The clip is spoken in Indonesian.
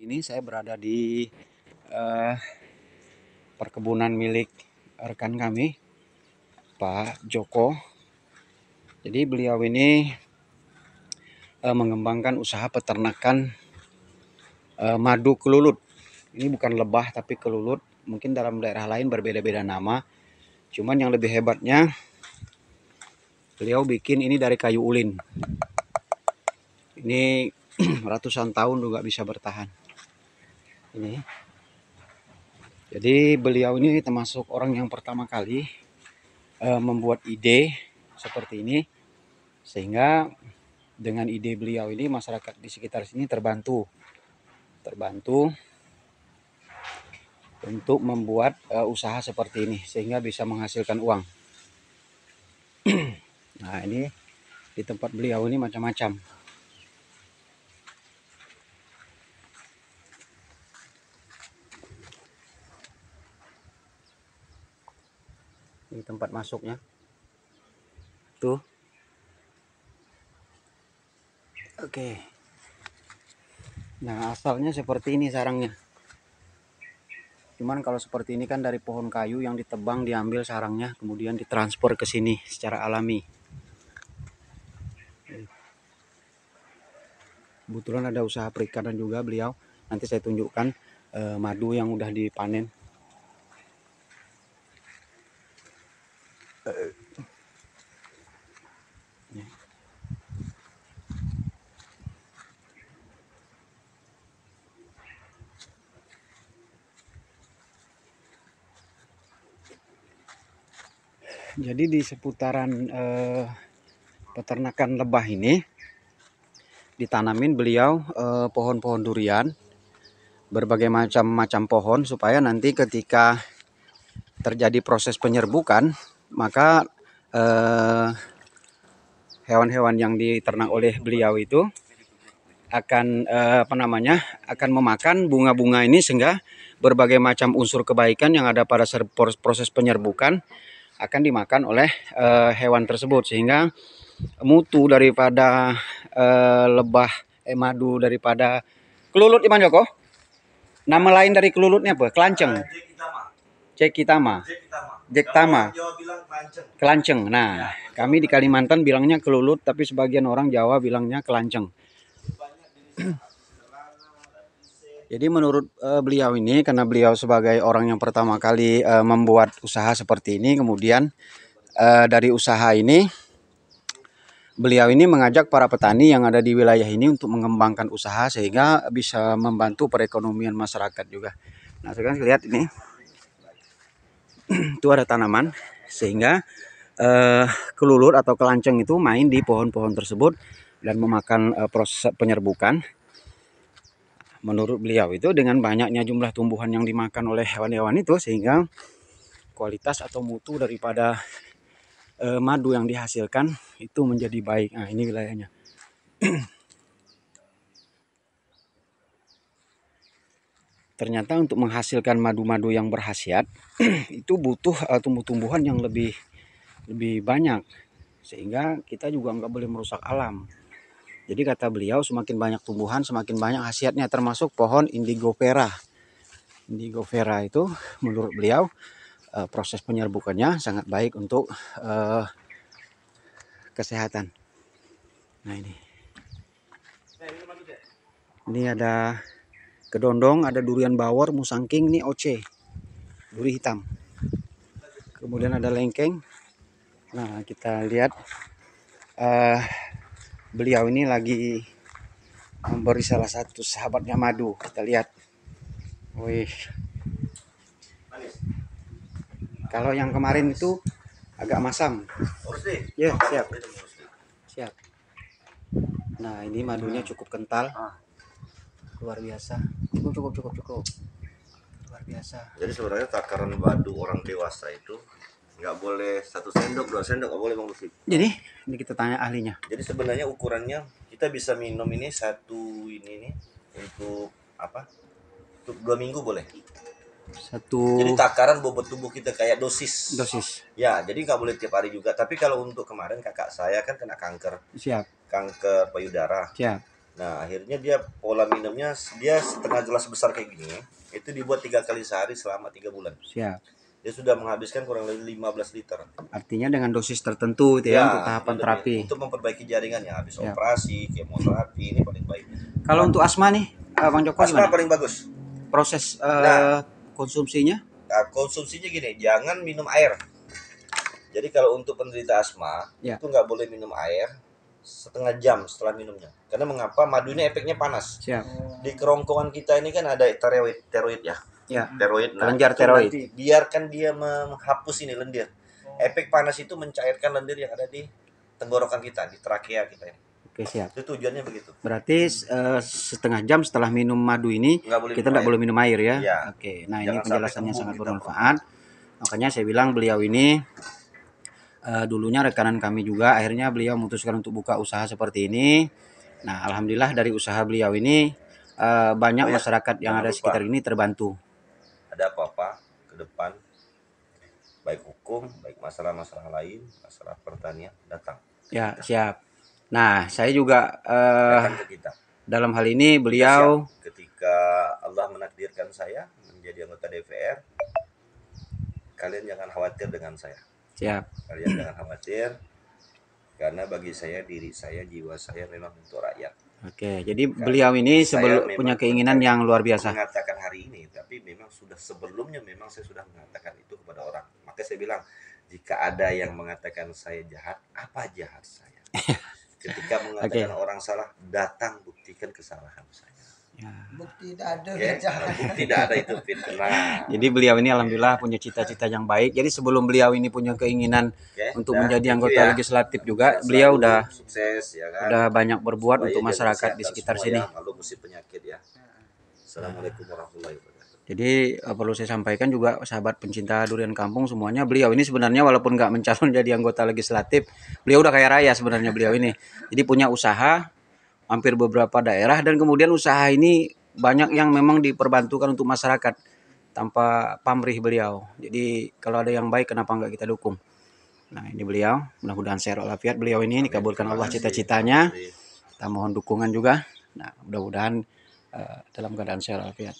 Ini saya berada di perkebunan milik rekan kami, Pak Joko. Jadi beliau ini mengembangkan usaha peternakan madu kelulut. Ini bukan lebah tapi kelulut. Mungkin dalam daerah lain berbeda-beda nama. Cuman yang lebih hebatnya, beliau bikin ini dari kayu ulin. Ini ratusan tahun juga bisa bertahan. Ini. Jadi beliau ini termasuk orang yang pertama kali membuat ide seperti ini, sehingga dengan ide beliau ini masyarakat di sekitar sini terbantu untuk membuat usaha seperti ini sehingga bisa menghasilkan uang. Nah, ini di tempat beliau ini macam-macam. Ini tempat masuknya. Tuh. Oke. Nah, asalnya seperti ini sarangnya. Cuman kalau seperti ini kan dari pohon kayu yang ditebang, diambil sarangnya, kemudian ditransfer ke sini secara alami. Kebetulan ada usaha perikanan juga beliau. Nanti saya tunjukkan madu yang udah dipanen. Jadi di seputaran peternakan lebah ini ditanamin beliau pohon-pohon durian, berbagai macam pohon, supaya nanti ketika terjadi proses penyerbukan, maka hewan-hewan yang diternak oleh beliau itu akan akan memakan bunga-bunga ini, sehingga berbagai macam unsur kebaikan yang ada pada proses penyerbukan akan dimakan oleh hewan tersebut, sehingga mutu daripada lebah madu daripada kelulut, Iman Joko. Nama lain dari kelulutnya apa? Kelanceng. Jektama. Kelanceng. Nah, kami di Kalimantan bilangnya kelulut, tapi sebagian orang Jawa bilangnya kelanceng. Jadi menurut beliau ini, karena beliau sebagai orang yang pertama kali membuat usaha seperti ini, kemudian dari usaha ini beliau ini mengajak para petani yang ada di wilayah ini untuk mengembangkan usaha sehingga bisa membantu perekonomian masyarakat juga. Nah, sekarang lihat ini, itu ada tanaman, sehingga kelulut atau kelanceng itu main di pohon-pohon tersebut dan memakan proses penyerbukan. Menurut beliau itu dengan banyaknya jumlah tumbuhan yang dimakan oleh hewan-hewan itu, sehingga kualitas atau mutu daripada madu yang dihasilkan itu menjadi baik. Nah, ini wilayahnya. Ternyata untuk menghasilkan madu-madu yang berkhasiat itu butuh tumbuh-tumbuhan yang lebih banyak, sehingga kita juga nggak boleh merusak alam. Jadi kata beliau, semakin banyak tumbuhan semakin banyak khasiatnya, termasuk pohon indigo vera. Indigo vera itu menurut beliau proses penyerbukannya sangat baik untuk kesehatan. Nah, ini ada kedondong, ada durian bawor, musangking, ini oce, duri hitam. Kemudian ada lengkeng. Nah, kita lihat beliau ini lagi memberi salah satu sahabatnya madu. Kita lihat. Wih. Kalau yang kemarin itu agak masam. Ya, siap. Siap. Nah, ini madunya cukup kental. Luar biasa. Cukup. Luar biasa. Jadi sebenarnya takaran madu orang dewasa itu nggak boleh 1 sendok 2 sendok, nggak boleh Bang Lutfi. Jadi ini kita tanya ahlinya. Jadi sebenarnya ukurannya kita bisa minum ini satu ini nih untuk apa? Untuk 2 minggu boleh. Jadi takaran bobot tubuh kita kayak dosis. Ya, jadi nggak boleh tiap hari juga. Tapi kalau untuk kemarin kakak saya kan kena kanker. Siap. Kanker payudara. Siap. Nah, akhirnya dia pola minumnya dia setengah gelas besar kayak gini. Itu dibuat 3 kali sehari selama 3 bulan. Siap. Dia sudah menghabiskan kurang lebih 15 liter. Artinya dengan dosis tertentu itu ya, untuk tahapan terapi. Untuk memperbaiki jaringan yang habis operasi, kemoterapi ini paling baik. Kalau untuk asma nih, Bang Joko asma gimana? paling bagus. Proses konsumsinya? Konsumsinya gini, jangan minum air. Jadi kalau untuk penderita asma itu nggak boleh minum air setengah jam setelah minumnya. Karena mengapa? Madu ini efeknya panas. Siap. Di kerongkongan kita ini kan ada steroid ya. Steroid. Nah, kelenjar steroid. Nanti biarkan dia menghapus ini lendir. Efek panas itu mencairkan lendir yang ada di tenggorokan kita, di trakea kita ini. Oke, siap. Itu tujuannya begitu. Berarti setengah jam setelah minum madu ini kita tidak boleh minum air ya. Ya. Oke. Nah, ini penjelasannya sangat bermanfaat. Makanya saya bilang beliau ini dulunya rekanan kami juga, akhirnya beliau memutuskan untuk buka usaha seperti ini. Nah, alhamdulillah dari usaha beliau ini banyak masyarakat yang ada sekitar ini terbantu. Ada apa-apa ke depan, baik hukum, baik masalah-masalah lain, masalah pertanian, datang. Ya, siap. Nah, saya juga datang ke kita. Dalam hal ini beliau ketika Allah menakdirkan saya menjadi anggota DPR, kalian jangan khawatir dengan saya. Siap. Kalian jangan khawatir, karena bagi saya, diri saya, jiwa saya memang untuk rakyat. Oke, jadi beliau ini sebelum punya keinginan yang luar biasa. Mengatakan hari ini, tapi memang sudah sebelumnya memang saya sudah mengatakan itu kepada orang. Maka saya bilang, jika ada yang mengatakan saya jahat, apa jahat saya? Ketika mengatakan orang salah, datang buktikan kesalahan saya. Ya. Bukti tidak ada, bukti tidak ada itu fitnah. Jadi beliau ini alhamdulillah punya cita-cita yang baik. Jadi sebelum beliau ini punya keinginan untuk menjadi anggota legislatif juga, beliau udah sukses, ya kan? Udah banyak berbuat untuk masyarakat di sekitar sini. Lalu musim penyakit ya. Assalamualaikum warahmatullahi wabarakatuh. Jadi perlu saya sampaikan juga sahabat pencinta durian kampung semuanya, beliau ini sebenarnya walaupun nggak mencalon jadi anggota legislatif, beliau udah kaya raya sebenarnya beliau ini. Jadi punya usaha hampir beberapa daerah, dan kemudian usaha ini banyak yang memang diperbantukan untuk masyarakat tanpa pamrih beliau. Jadi kalau ada yang baik kenapa nggak kita dukung. Nah, ini beliau, mudah-mudahan sehat walafiat beliau ini, dikabulkan Allah cita-citanya. Kita mohon dukungan juga. Nah, mudah-mudahan dalam keadaan sehat walafiat.